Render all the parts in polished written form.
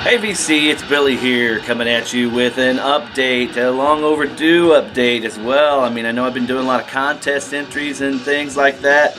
Hey VC, it's Billy here coming at you with an update, a long overdue update as well. I mean, I know I've been doing a lot of contest entries and things like that,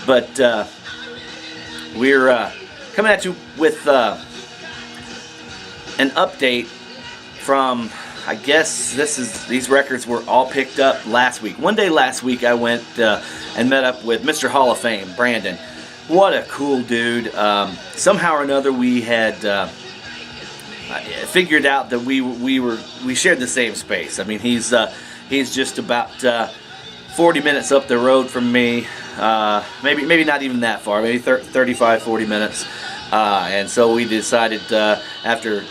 but we're coming at you with an update from, I guess these records were all picked up last week. One day last week I went and met up with Mr. Hall of Fame, Brandon. What a cool dude. Somehow or another we had figured out that we shared the same space. I mean, he's just about 40 minutes up the road from me, maybe not even that far, maybe 35-40 minutes, and so we decided after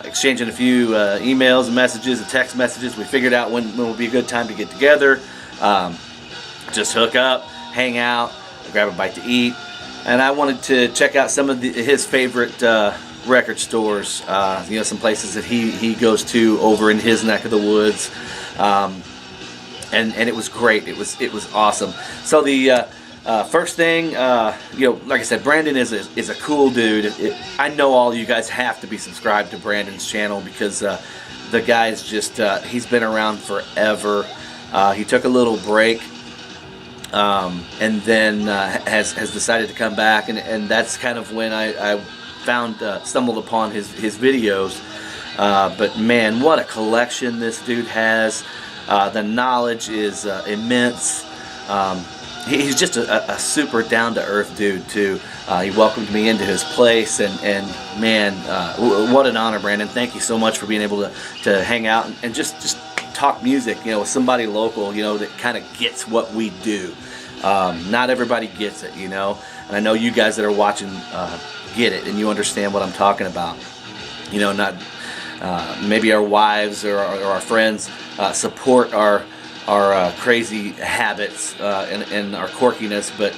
exchanging a few emails and messages and text messages, we figured out when would be a good time to get together, just hook up, hang out, grab a bite to eat. And I wanted to check out some of his favorite record stores, some places that he goes to over in his neck of the woods, and it was great. It was awesome. So the first thing, like I said, Brandon is a cool dude. I know all you guys have to be subscribed to Brandon's channel because the guy's just he's been around forever. He took a little break. And then has decided to come back, and that's kind of when I stumbled upon his videos. But man, what a collection this dude has. The knowledge is immense. He's just a super down-to-earth dude too. He welcomed me into his place, and man, what an honor, Brandon. Thank you so much for being able to hang out and just talk music, with somebody local, that kind of gets what we do. Not everybody gets it, and I know you guys that are watching get it, and you understand what I'm talking about. Not maybe our wives or our friends support our crazy habits and our quirkiness, but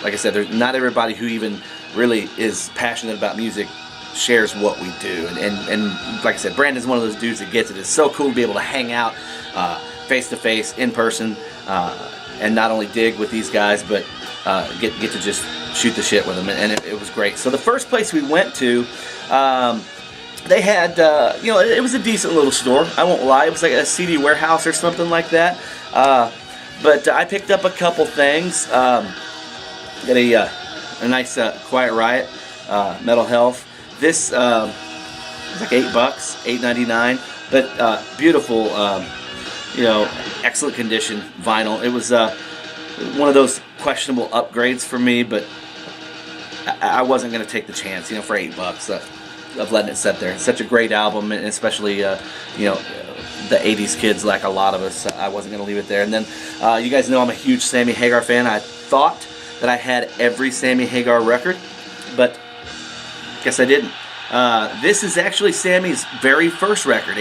like I said, there's not everybody who even really is passionate about music shares what we do, and like I said, Brandon's one of those dudes that gets it. It's so cool to be able to hang out face to face, in person, and not only dig with these guys, but get to just shoot the shit with them, and it was great. So the first place we went to, they had, it was a decent little store. I won't lie, it was like a CD warehouse or something like that. But I picked up a couple things. Got a nice Quiet Riot Metal Health. This was like $8, $8.99, but beautiful, excellent condition vinyl. It was one of those questionable upgrades for me, but I wasn't going to take the chance, for $8 of letting it sit there. It's such a great album, and especially, the 80s kids like a lot of us. I wasn't going to leave it there. And then you guys know I'm a huge Sammy Hagar fan. I thought that I had every Sammy Hagar record, but guess I didn't. This is actually Sammy's very first record.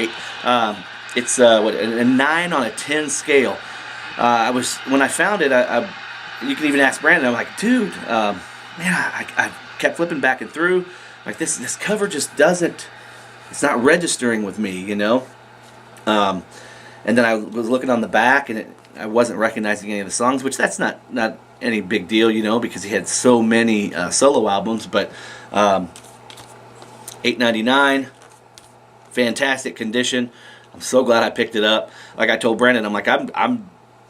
It's a 9 on a 10 scale. When I found it, you can even ask Brandon. I'm like, dude, man, I kept flipping back and through. Like this cover just doesn't. It's not registering with me, And then I was looking on the back, and I wasn't recognizing any of the songs, which that's not any big deal, because he had so many solo albums, but. $8.99, fantastic condition. I'm so glad I picked it up. Like I told Brandon, I'm like, I'm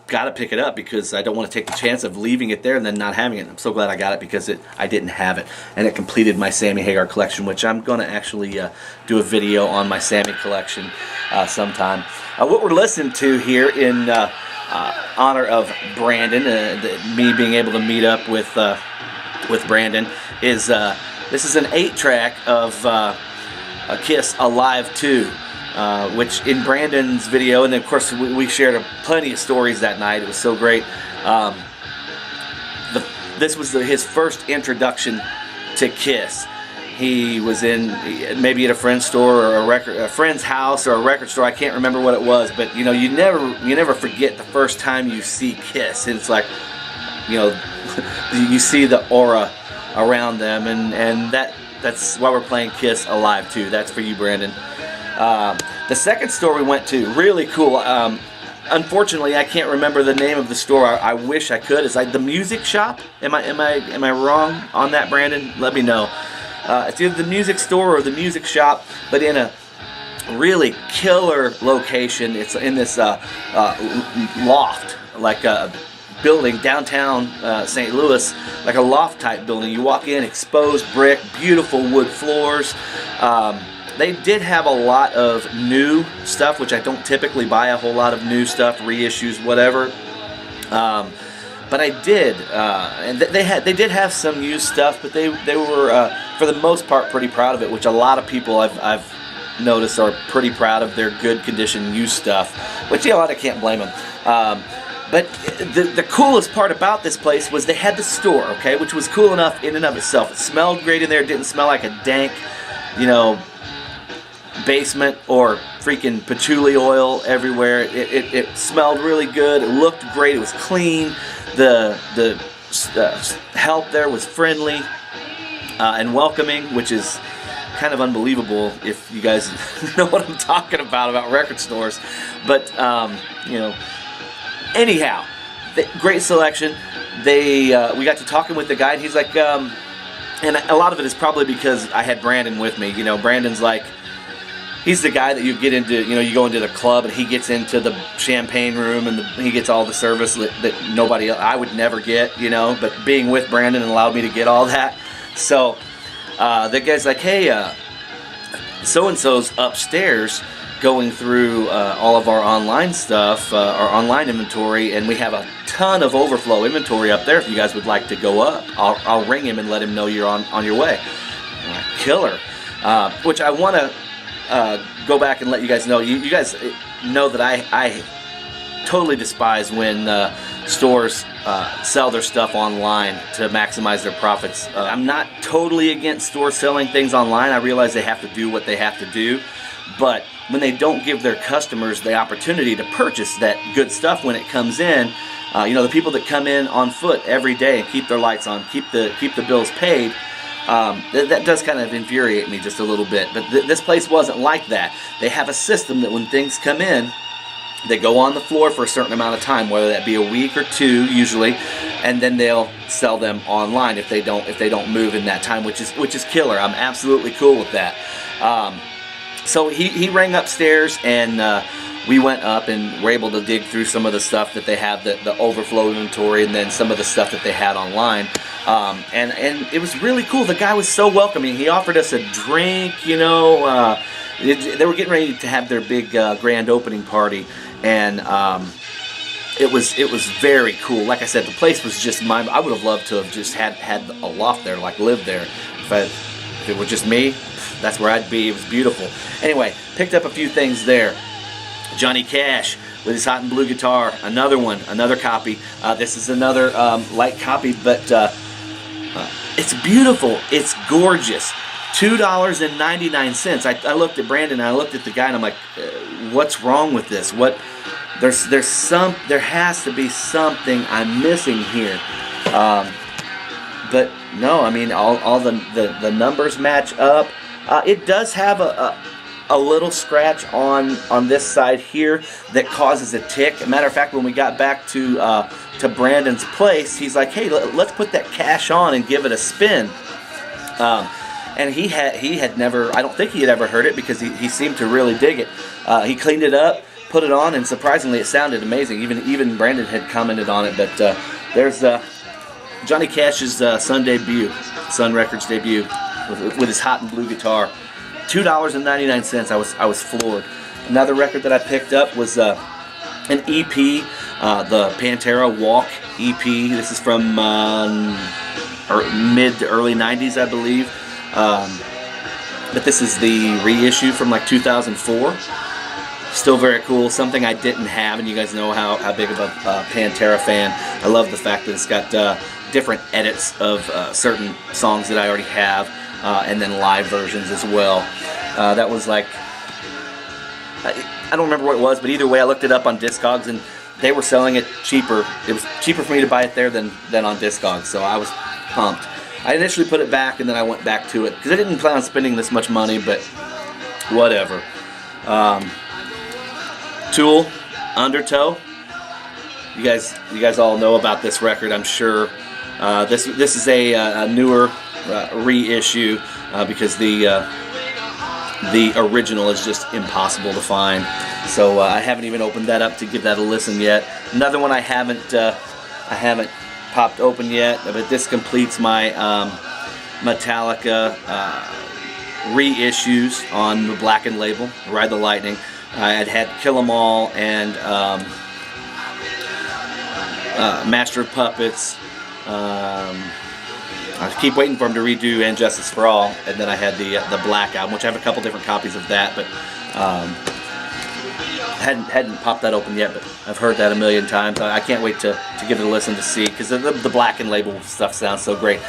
gotta pick it up because I don't want to take the chance of leaving it there and then not having it. I'm so glad I got it because I didn't have it, and it completed my Sammy Hagar collection, which I'm gonna actually do a video on my Sammy collection sometime. What we're listening to here in honor of Brandon, me being able to meet up with Brandon, is. This is an 8-track of a Kiss Alive 2, which in Brandon's video, and then of course we shared plenty of stories that night. It was so great. This was his first introduction to Kiss. He was maybe at a friend's store or a friend's house or a record store. I can't remember what it was, but you never forget the first time you see Kiss. And it's like, you see the aura around them, and that's why we're playing Kiss Alive 2. That's for you, Brandon. The second store we went to, really cool. Unfortunately, I can't remember the name of the store. I wish I could. It's like the Music Shop. Am I wrong on that, Brandon? Let me know. it's either the music store or the music shop, but in a really killer location. It's in this loft, like a building downtown St. Louis, like a loft type building. You walk in, exposed brick, beautiful wood floors. They did have a lot of new stuff, which I don't typically buy a whole lot of new stuff, reissues, whatever. But I did, and they did have some used stuff, but they were for the most part pretty proud of it, which a lot of people I've noticed are pretty proud of their good condition used stuff, which, you know what, I can't blame them. But the coolest part about this place was they had the store, okay, which was cool enough in and of itself. It smelled great in there. It didn't smell like a dank, you know, basement or freaking patchouli oil everywhere. It smelled really good. It looked great. It was clean. The help there was friendly and welcoming, which is kind of unbelievable if you guys know what I'm talking about record stores. But you know, anyhow, great selection. We got to talking with the guy, and he's like, and a lot of it is probably because I had Brandon with me. You know, Brandon's like, he's the guy that you get into, you know, you go into the club and he gets into the champagne room and he gets all the service that nobody else, I would never get, you know, but being with Brandon allowed me to get all that. So the guy's like, hey, so-and-so's upstairs going through all of our online stuff, our online inventory, and we have a ton of overflow inventory up there if you guys would like to go up. I'll ring him and let him know you're on your way. Killer. Which I want to go back and let you guys know. You guys know that I totally despise when stores sell their stuff online to maximize their profits. I'm not totally against stores selling things online. I realize they have to do what they have to do, but when they don't give their customers the opportunity to purchase that good stuff when it comes in, you know, the people that come in on foot every day and keep their lights on, keep the bills paid, that does kind of infuriate me just a little bit. But this place wasn't like that. They have a system that when things come in, they go on the floor for a certain amount of time, whether that be a week or two usually, and then they'll sell them online if they don't move in that time, which is killer. I'm absolutely cool with that. So he rang upstairs, and we went up and were able to dig through some of the stuff that they have, the overflow inventory, and then some of the stuff that they had online. And it was really cool. The guy was so welcoming. He offered us a drink, you know. They were getting ready to have their big grand opening party, and it was very cool. Like I said, the place was just I would have loved to have just had a loft there, like lived there. If it were just me, that's where I'd be. It was beautiful. Anyway, picked up a few things there. Johnny Cash with his Hot and Blue guitar, another copy. This is another light copy, but it's beautiful. It's gorgeous. $2.99. I looked at Brandon and I looked at the guy and I'm like, what's wrong with this? There has to be something I'm missing here. But no, I mean all the numbers match up. It does have a little scratch on this side here that causes a tick. Matter of fact, when we got back to Brandon's place, he's like, hey, let's put that cash on and give it a spin. And he had never, I don't think he had ever heard it, because he seemed to really dig it. He cleaned it up, put it on, and surprisingly it sounded amazing. Even Brandon had commented on it. But there's Johnny Cash's Sun Records debut with his Hot and Blue guitar. $2.99. I was floored. Another record that I picked up was an EP, the Pantera Walk EP. This is from mid to early 90s, I believe. But this is the reissue from like 2004. Still very cool. Something I didn't have, and you guys know how big of a Pantera fan. I love the fact that it's got different edits of certain songs that I already have, and then live versions as well. That was like, I don't remember what it was, but either way, I looked it up on Discogs, and they were selling it cheaper. It was cheaper for me to buy it there than on Discogs, so I was pumped. I initially put it back, and then I went back to it because I didn't plan on spending this much money, but whatever. Tool, Undertow. You guys all know about this record, I'm sure. This is a newer reissue. because the original is just impossible to find. So I haven't even opened that up to give that a listen yet. Another one I haven't popped open yet, but this completes my Metallica reissues on the blackened label, Ride the Lightning. I had Kill 'Em All and Master of Puppets. I keep waiting for him to redo And Justice for All, and then I had the Black album, which I have a couple different copies of that, but hadn't popped that open yet, but I've heard that a million times. I can't wait to give it a listen to see, because the blackened label stuff sounds so great.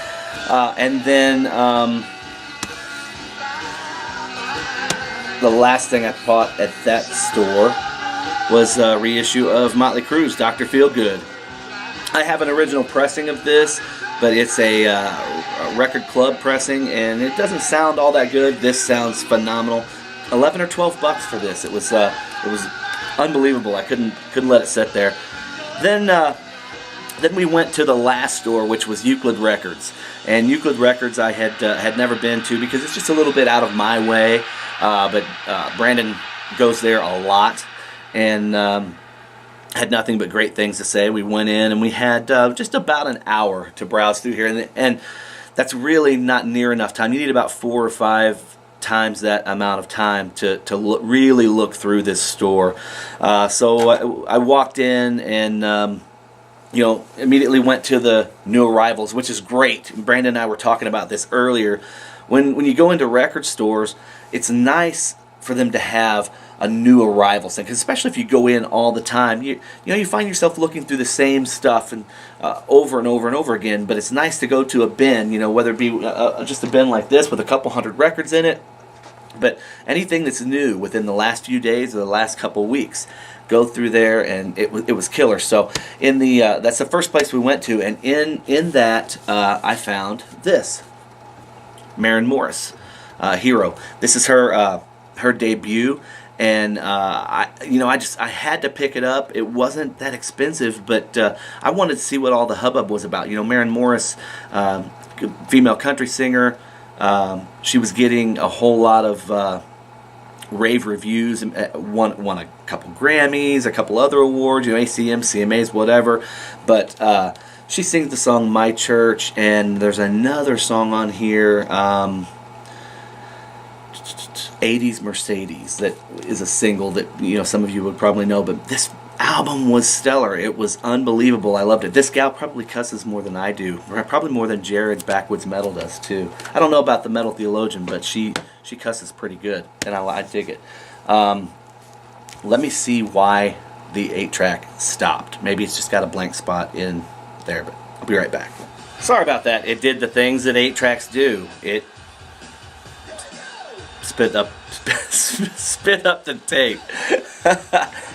And then the last thing I bought at that store was a reissue of Motley Crue's Dr. Feelgood. I have an original pressing of this, but it's a record club pressing, and it doesn't sound all that good. This sounds phenomenal. 11 or 12 bucks for this. It was unbelievable. I couldn't let it sit there. Then we went to the last store, which was Euclid Records, and Euclid Records I had never been to because it's just a little bit out of my way. But Brandon goes there a lot, and had nothing but great things to say. We went in and we had just about an hour to browse through here, and that's really not near enough time. You need about 4 or 5 times that amount of time to really look through this store. So I walked in and immediately went to the new arrivals, which is great. Brandon and I were talking about this earlier. When you go into record stores, it's nice for them to have a new arrival thing, because especially if you go in all the time, you find yourself looking through the same stuff and over and over and over again. But it's nice to go to a bin, whether it be just a bin like this with a couple hundred records in it, but anything that's new within the last few days or the last couple weeks, go through there, and it was killer. So in the that's the first place we went to, and in that I found this Maren Morris, Hero. This is her debut. And I had to pick it up. It wasn't that expensive, but I wanted to see what all the hubbub was about. Maren Morris, female country singer, she was getting a whole lot of rave reviews, and won a couple Grammys, a couple other awards, ACM, CMAs, whatever. But she sings the song "My Church," and there's another song on here. 80s Mercedes, that is a single that some of you would probably know, but this album was stellar. It was unbelievable. I loved it. This gal probably cusses more than I do, probably more than Jared Backwoods Metal does too. I don't know about the Metal Theologian, but she cusses pretty good, and I dig it. Let me see why the 8-track stopped. Maybe it's just got a blank spot in there, but I'll be right back. Sorry about that. It did the things that 8-tracks do. It spit up the tape.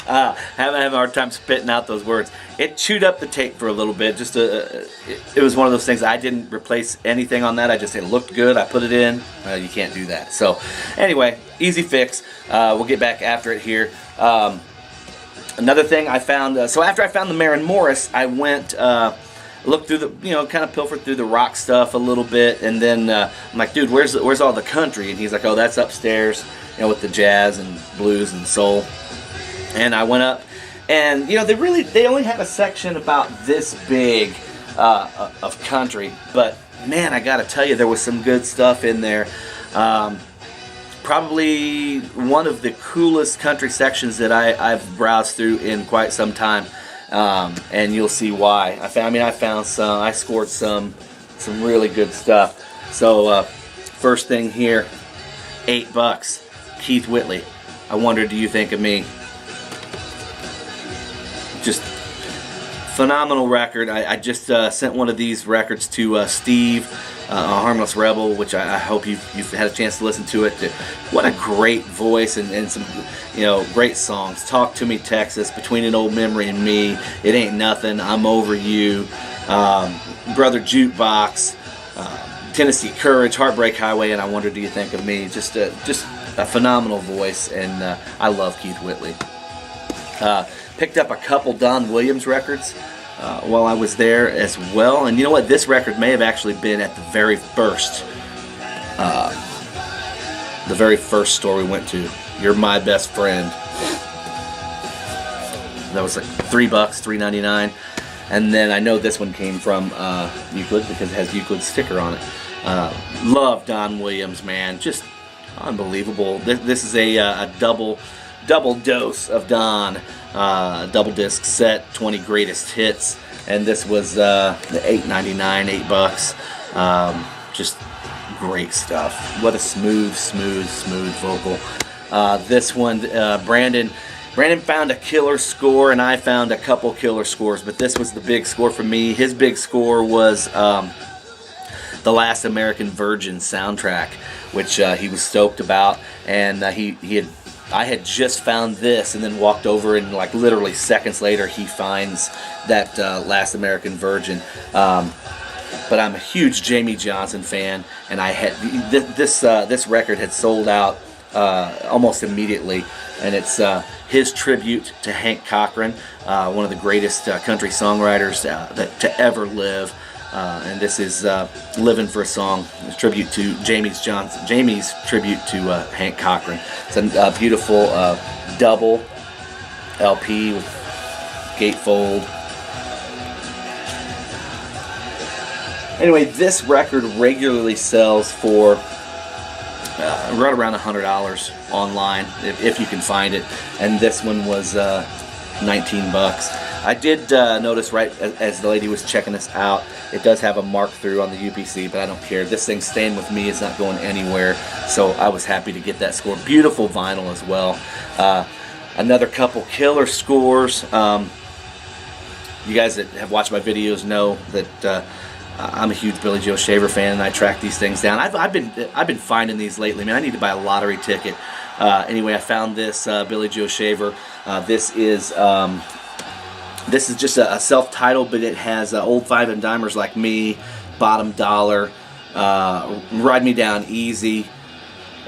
Having a hard time spitting out those words. It chewed up the tape for a little bit. It was one of those things. I didn't replace anything on that. I just said it looked good. I put it in. You can't do that. So anyway, easy fix. We'll get back after it here. Another thing I found. So after I found the Maren Morris, I went. Looked through the, kind of pilfered through the rock stuff a little bit, and then I'm like, dude, where's all the country? And he's like, oh, that's upstairs, with the jazz and blues and soul. And I went up, and they only had a section about this big of country, but man, I gotta tell you, there was some good stuff in there. Probably one of the coolest country sections that I've browsed through in quite some time. And you'll see why. I scored some really good stuff. So first thing here, $8, Keith Whitley. I Wonder Do You Think of Me? Just phenomenal record. I just sent one of these records to Steve, Harmless Rebel, which I hope you've had a chance to listen to it. What a great voice and some great songs. Talk to Me Texas, Between an Old Memory and Me, It Ain't Nothing, I'm Over You, Brother Jukebox, Tennessee Courage, Heartbreak Highway, and I Wonder Do You Think of Me? Just a phenomenal voice, and I love Keith Whitley. Picked up a couple Don Williams records while I was there as well, and you know what? This record may have actually been at the very first The very first store we went to, You're My Best Friend. That was like $3, $3.99. And then I know this one came from Euclid because it has Euclid's sticker on it. Love Don Williams, man, just unbelievable. This is a double dose of Don, double disc set, 20 greatest hits, and this was the $8.99, $8. Just great stuff. What a smooth vocal. This one, Brandon found a killer score, and I found a couple killer scores, but this was the big score for me. His big score was the Last American Virgin soundtrack, which he was stoked about, and I had just found this, and then walked over, and like literally seconds later, he finds that Last American Virgin. But I'm a huge Jamey Johnson fan, and I had this record had sold out almost immediately, and it's his tribute to Hank Cochran, one of the greatest country songwriters to ever live. And this is "Living for a Song," a tribute to Jamey's tribute to Hank Cochran. It's a beautiful double LP with gatefold. Anyway, this record regularly sells for right around $100 online if you can find it, and this one was $19. I did notice right as the lady was checking this out, it does have a mark through on the UPC, but I don't care. This thing's staying with me. It's not going anywhere, so I was happy to get that score. Beautiful vinyl as well. Another couple killer scores. You guys that have watched my videos know that I'm a huge Billy Joe Shaver fan, and I track these things down. I've been finding these lately, man. I need to buy a lottery ticket. Anyway, I found this Billy Joe Shaver. This is just a self-titled, but it has Old Five and Dimers Like Me, Bottom Dollar, Ride Me Down Easy,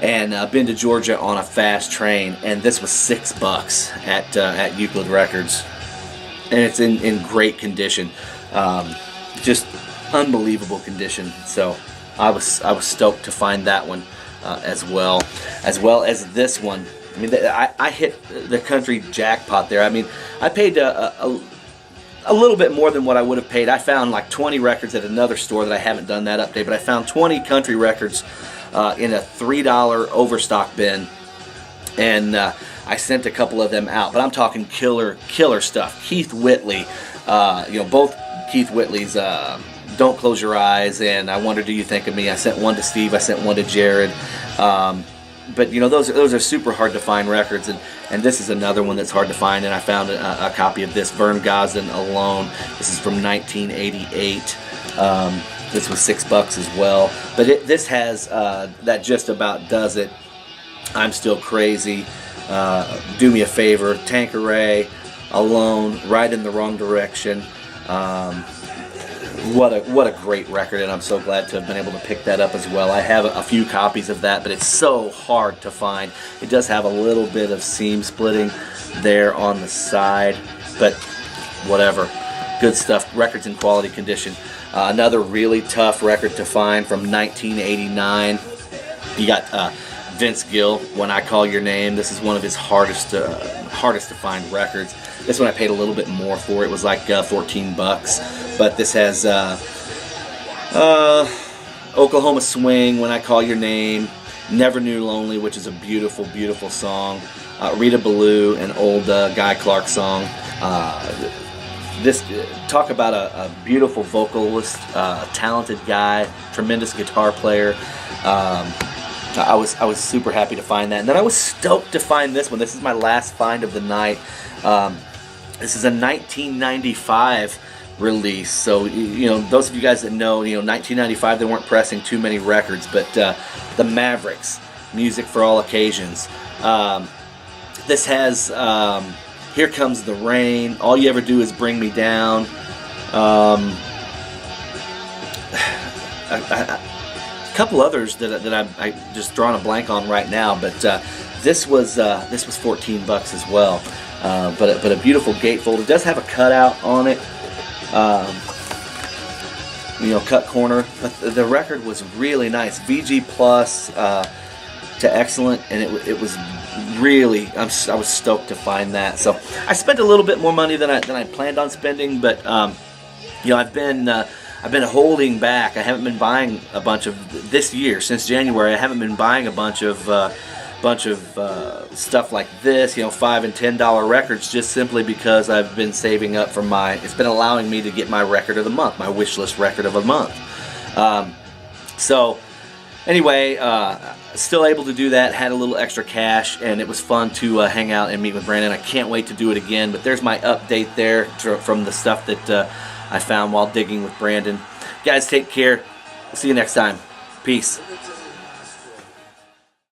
and Been to Georgia on a Fast Train. And this was $6 at Euclid Records, and it's in great condition. Just unbelievable condition. So I was stoked to find that one as well as this one. I mean, I hit the country jackpot there. I mean, I paid a little bit more than what I would have paid. I found like 20 records at another store that I haven't done that update, but I found 20 country records in a $3 overstock bin, and I sent a couple of them out. But I'm talking killer stuff. Keith Whitley, both Keith Whitley's Don't Close Your Eyes and I Wonder Do You Think of Me. I sent one to Steve, I sent one to Jared. But those are super hard to find records, and this is another one that's hard to find, and I found a copy of this, Vern Gosdin Alone. This is from 1988. This was $6 as well. But this has that just about does it. I'm Still Crazy, Do Me a Favor, Tanqueray, Alone, Right in the Wrong Direction. What a great record, and I'm so glad to have been able to pick that up as well. I have a few copies of that, but it's so hard to find. It does have a little bit of seam splitting there on the side, but whatever. Good stuff. Record's in quality condition. Another really tough record to find from 1989. You got Vince Gill, When I Call Your Name. This is one of his hardest to find records. This one I paid a little bit more for. It was like $14. But this has Oklahoma Swing, When I Call Your Name, Never Knew Lonely, which is a beautiful, beautiful song. Rita Ballou, an old Guy Clark song. Talk about a beautiful vocalist, a talented guy, tremendous guitar player. I was super happy to find that, and then I was stoked to find this one. This is my last find of the night. This is a 1995 release. So those of you guys that know, 1995 they weren't pressing too many records, but the Mavericks, Music for All Occasions. This has Here Comes the Rain, All You Ever Do Is Bring Me Down. A couple others that I just drawn a blank on right now, but this was $14 as well. But a beautiful gatefold. It does have a cutout on it. cut corner. But the record was really nice. VG plus to excellent, and it was really, I was stoked to find that. So I spent a little bit more money than I planned on spending, but I've been holding back. I haven't been buying a bunch of this year since January. I haven't been buying a bunch of stuff like this, $5 and $10 records, just simply because I've been saving up for it's been allowing me to get my record of the month, my wish list record of a month. So anyway, still able to do that, had a little extra cash, and it was fun to hang out and meet with Brandon. I can't wait to do it again, but there's my update there from the stuff that I found while digging with Brandon. Guys, take care. We'll see you next time. Peace.